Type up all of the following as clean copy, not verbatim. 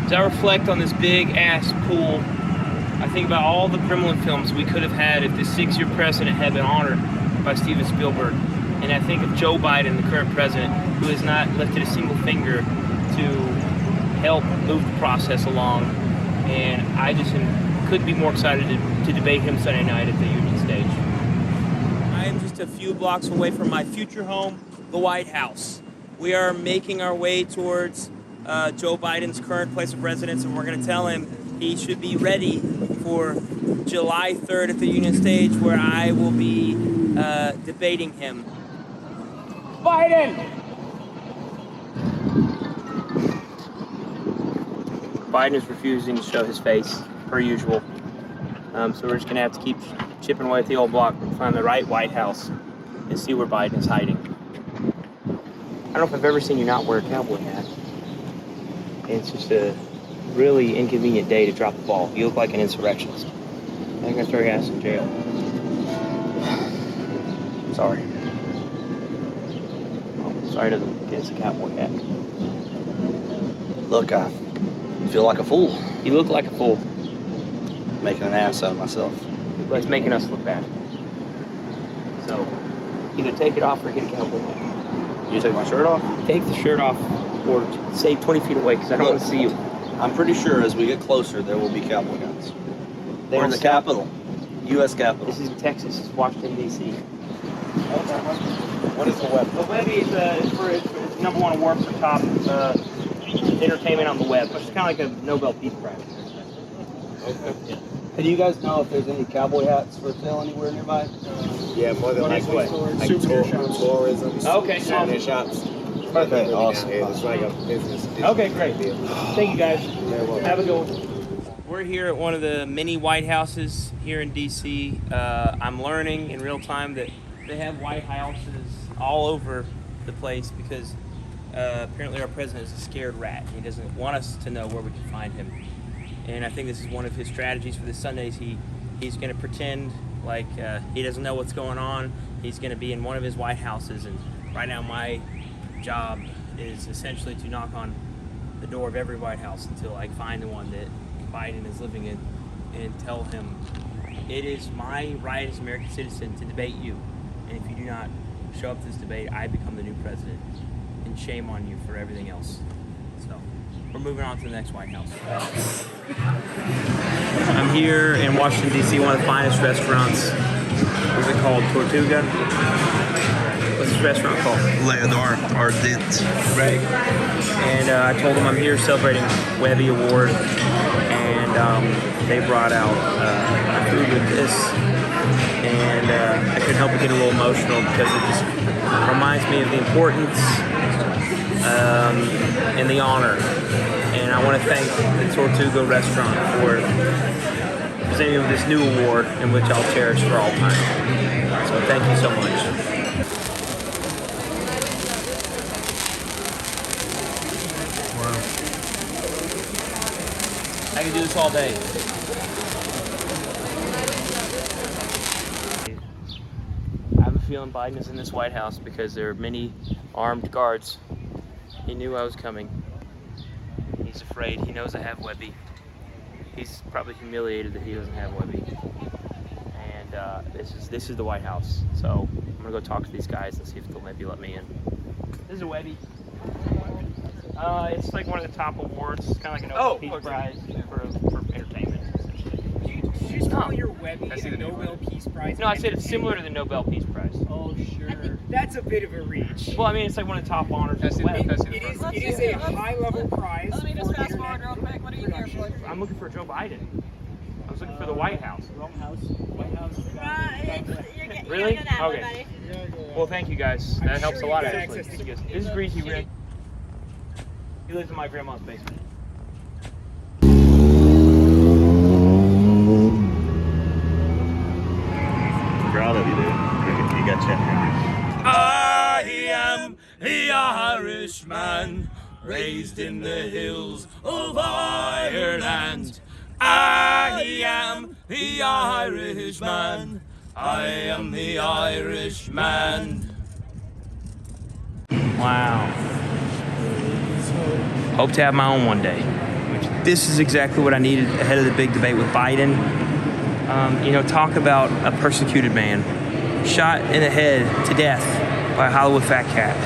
As I reflect on this big-ass pool, I think about all the Gremlin films we could have had if this 6-year president had been honored by Steven Spielberg. And I think of Joe Biden, the current president, who has not lifted a single finger to help move the process along. And I just couldn't be more excited to debate him Sunday night at the Union Stage. I am just a few blocks away from my future home, the White House. We are making our way towards Joe Biden's current place of residence, and we're going to tell him he should be ready for July 3rd at the Union Stage, where I will be debating him. Biden! Biden is refusing to show his face, per usual. So we're just going to have to keep chipping away at the old block and find the right White House and see where Biden is hiding. I don't know if I've ever seen you not wear a cowboy hat. It's just a really inconvenient day to drop the ball. You look like an insurrectionist. I'm gonna throw your ass in jail. Sorry. Oh, sorry to get us a cowboy hat. Look, I feel like a fool. You look like a fool. Making an ass out of myself. But it's making us look bad. So, either take it off or get a cowboy hat. You take my shirt off? Take the shirt off or stay 20 feet away because I don't want to see you. I'm pretty sure as we get closer, there will be cowboy hats. We're in the Capitol. U.S. Capitol. This is Texas. It's Washington, D.C. What is the web? The Webby is it's #1 award for top entertainment on the web, which is kind of like a Nobel Peace Prize. Okay. Yeah. Do you guys know if there's any cowboy hats for sale anywhere nearby? Yeah, more than likely. Like tourism. Okay. Souvenir shops. Okay, awesome. Yeah, it's like a business. Okay, great. Deal. Thank you, guys. Yeah, well, Have a good one. We're here at one of the many White Houses here in D.C. I'm learning in real time that they have White Houses all over the place because apparently our president is a scared rat. He doesn't want us to know where we can find him. And I think this is one of his strategies for this Sunday. He's going to pretend like he doesn't know what's going on. He's going to be in one of his White Houses. And right now my job is essentially to knock on the door of every White House until I find the one that Biden is living in and tell him it is my right as an American citizen to debate you. And if you do not show up to this debate, I become the new president. And shame on you for everything else. So we're moving on to the next White House. I'm here in Washington, D.C., one of the finest restaurants. What's it called? Tortuga? What's this restaurant called? Leonard Ardent. Right. And I told them I'm here celebrating Webby Award. And they brought out food with this. And I couldn't help but get a little emotional because it just reminds me of the importance and the honor. And I want to thank the Tortuga restaurant for presenting this new award in which I'll cherish for all time. So thank you so much. Wow. I can do this all day. I have a feeling Biden is in this White House because there are many armed guards. He knew I was coming. He's afraid. He knows I have Webby. He's probably humiliated that he doesn't have Webby. And this is the White House. So I'm gonna go talk to these guys and see if they'll maybe let me in. This is a Webby. It's like one of the top awards. It's kind of like a Nobel Peace Prize for entertainment. Did you just call your Webby a Nobel Peace Prize? No, I said it's similar to the Nobel Peace Prize. Oh, sure. That's a bit of a reach. Well, I mean, it's like one of the top honors of the web. It is a high-level prize. Let me just fast forward real quick. What are you here for? I'm looking for Joe Biden. I was looking for the White House. Wrong house. White House. Really? You're that Okay. one, buddy. Well, thank you guys. That helps a lot, you got actually. access to This is Greasy Rick. He lives in my grandma's basement. proud of you, dude. You got checked. I am the Irishman, raised in the hills of Ireland. I am the Irishman. I am the Irishman. Wow. Hope to have my own one day. this is exactly what I needed ahead of the big debate with Biden. You know, talk about a persecuted man. Shot in the head to death by a Hollywood fat cat.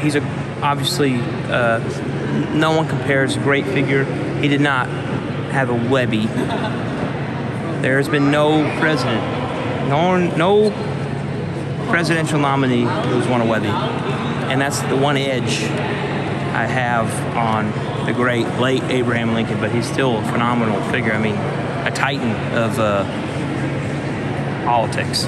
He's obviously, no one compares, a great figure. He did not have a Webby. There has been no president, no presidential nominee who's won a Webby. And that's the one edge I have on the great late Abraham Lincoln, but he's still a phenomenal figure. I mean, a titan of politics.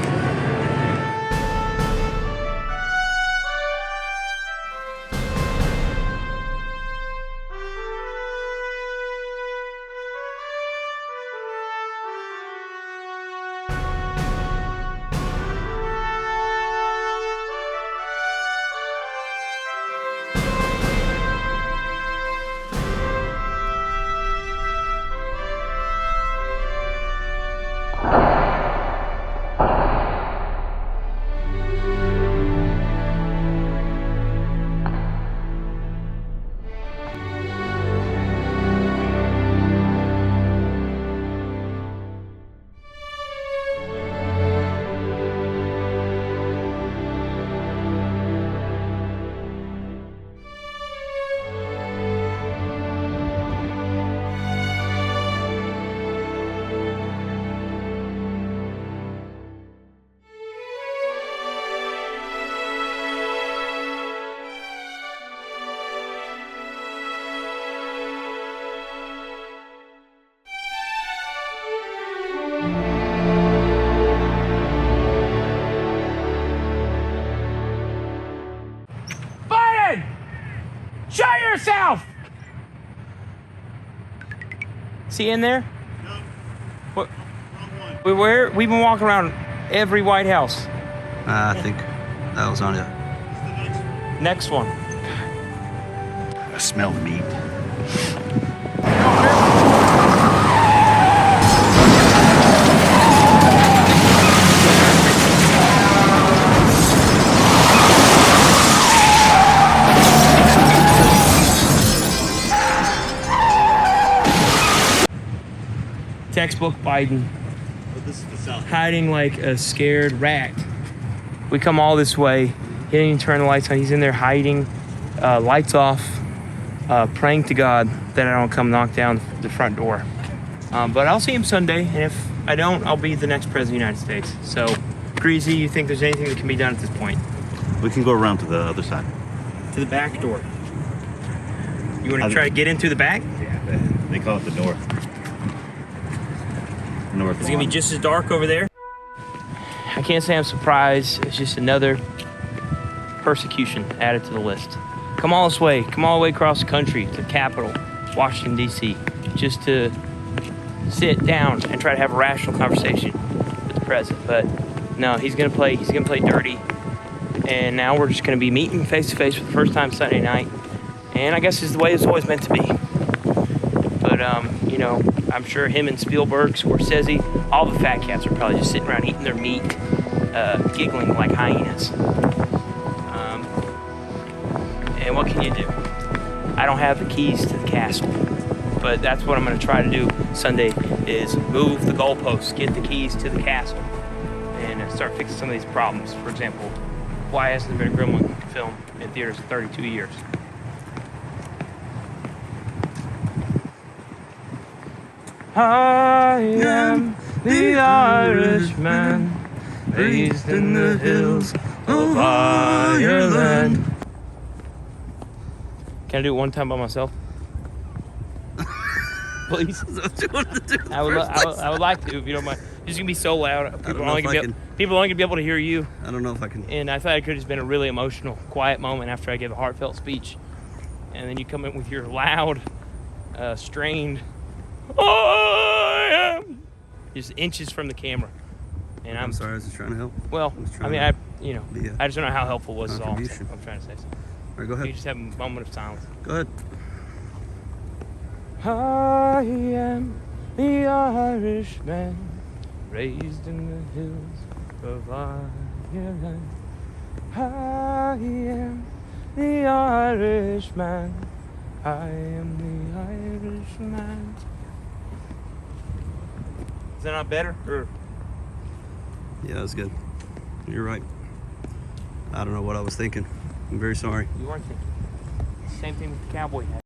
Show yourself! Is he in there? No. What? Wrong one. We've been walking around every White House. I think that was on it. What's the Next next one? one. I smell meat. Textbook Biden, Oh, this is the south. hiding like a scared rat. We come all this way, he didn't even turn the lights on. He's in there hiding, lights off, praying to God that I don't come knock down the front door. But I'll see him Sunday, and if I don't, I'll be the next president of the United States. So, Greasy, you think there's anything that can be done at this point? We can go around to the other side. To the back door. You want to try to get in through the back? Yeah, they call it the north. North. It's gonna be just as dark over there. I can't say I'm surprised. It's just another persecution added to the list. Come all this way. Come all the way across the country to the Capitol, Washington, D.C., just to sit down and try to have a rational conversation with the president. But no, he's gonna play dirty. And now we're just gonna be meeting face to face for the first time Sunday night. And I guess it's the way it's always meant to be. But you know, I'm sure him and Spielberg, Scorsese, all the fat cats are probably just sitting around eating their meat, giggling like hyenas. And what can you do? I don't have the keys to the castle, but that's what I'm going to try to do Sunday is move the goalposts, get the keys to the castle, and start fixing some of these problems. For example, why hasn't there been a Gremlin film in theaters in 32 years? I am the Irishman, raised in the hills of Ireland. Can I do it one time by myself? Please? I would like to, if you don't mind. It's just gonna be so loud. People are only gonna be able to hear you. I don't know if I can. And I thought it could have just been a really emotional, quiet moment after I gave a heartfelt speech. And then you come in with your loud, strained, I am, just inches from the camera. And I'm sorry, I was just trying to help. Well, I mean, I just don't know how helpful it was. Is all I'm trying to say. So. All right, go ahead. You just have a moment of silence. Go ahead. I am the Irishman, raised in the hills of Ireland. I am the Irishman, I am the Irishman. Is that not better? Or Yeah, that's good. You're right. I don't know what I was thinking. I'm very sorry. you weren't thinking. Same thing with the cowboy hat.